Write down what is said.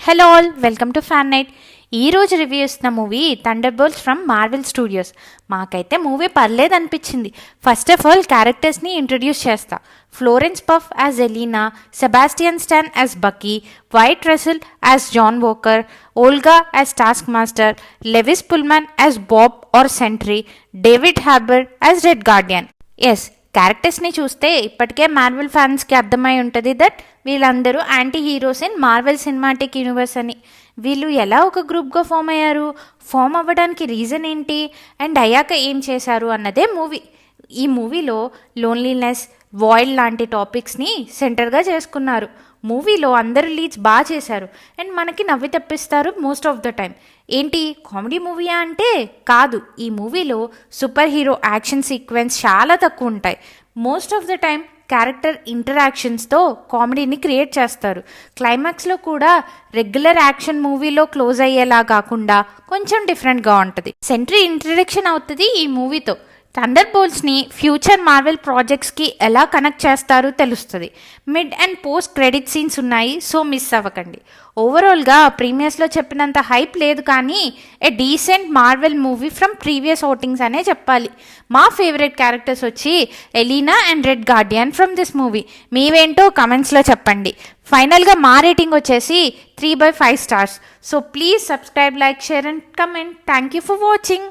Hello all, welcome to fan night. ఈరోజు review ఇస్తున్న movie Thunderbolts from Marvel Studios. మాకైతే movie పర్లేదు అనిపించింది. ఫస్ట్ ఆఫ్ ఆల్ క్యారెక్టర్స్ని ఇంట్రడ్యూస్ చేస్తా. Florence Pugh as Yelena, Sebastian Stan as Bucky, Wyatt Russell as John Walker, Olga as Taskmaster, Lewis Pullman as Bob or Sentry, David Harbour as Red Guardian. Yes, క్యారెక్టర్స్ని చూస్తే ఇప్పటికే Marvel ఫ్యాన్స్కి అర్థమై ఉంటుంది that వీళ్ళందరూ anti heroes in Marvel cinematic universe అని. వీళ్ళు ఎలా ఒక గ్రూప్గా ఫామ్ అయ్యారు, ఫామ్ అవ్వడానికి రీజన్ ఏంటి, అండ్ అయ్యాక ఏం చేశారు అన్నదే మూవీ. ఈ మూవీలో లోన్లీనెస్, వాయిడ్ లాంటి టాపిక్స్ని సెంటర్గా చేసుకున్నారు. మూవీలో అందరు లీడ్స్ బాగా చేశారు అండ్ మనకి నవ్వి తెప్పిస్తారు మోస్ట్ ఆఫ్ ద టైం. ఏంటి కామెడీ మూవీయా అంటే కాదు. ఈ మూవీలో సూపర్ హీరో యాక్షన్ సీక్వెన్స్ చాలా తక్కువ ఉంటాయి. Most of the time character ఇంటరాక్షన్స్తో కామెడీని క్రియేట్ చేస్తారు. క్లైమాక్స్లో కూడా రెగ్యులర్ యాక్షన్ మూవీలో క్లోజ్ అయ్యేలా కాకుండా కొంచెం డిఫరెంట్గా ఉంటుంది. సెంట్రీ ఇంట్రడక్షన్ అవుతుంది ఈ మూవీతో. థండర్ బోల్ట్స్ని ఫ్యూచర్ మార్వెల్ ప్రాజెక్ట్స్కి ఎలా కనెక్ట్ చేస్తారో తెలుస్తుంది. Mid and post credit scenes ఉన్నాయి, సో మిస్ అవ్వకండి. ఓవరాల్గా ప్రీమియర్స్లో చెప్పినంత హైప్ లేదు, కానీ a decent Marvel movie from previous outings అనే చెప్పాలి. మా ఫేవరెట్ క్యారెక్టర్స్ వచ్చి Yelena and Red Guardian from this movie. మీవేంటో కమెంట్స్లో చెప్పండి. ఫైనల్గా మా రేటింగ్ వచ్చేసి 3/5 stars. So please subscribe, like, share and comment. Thank you for watching.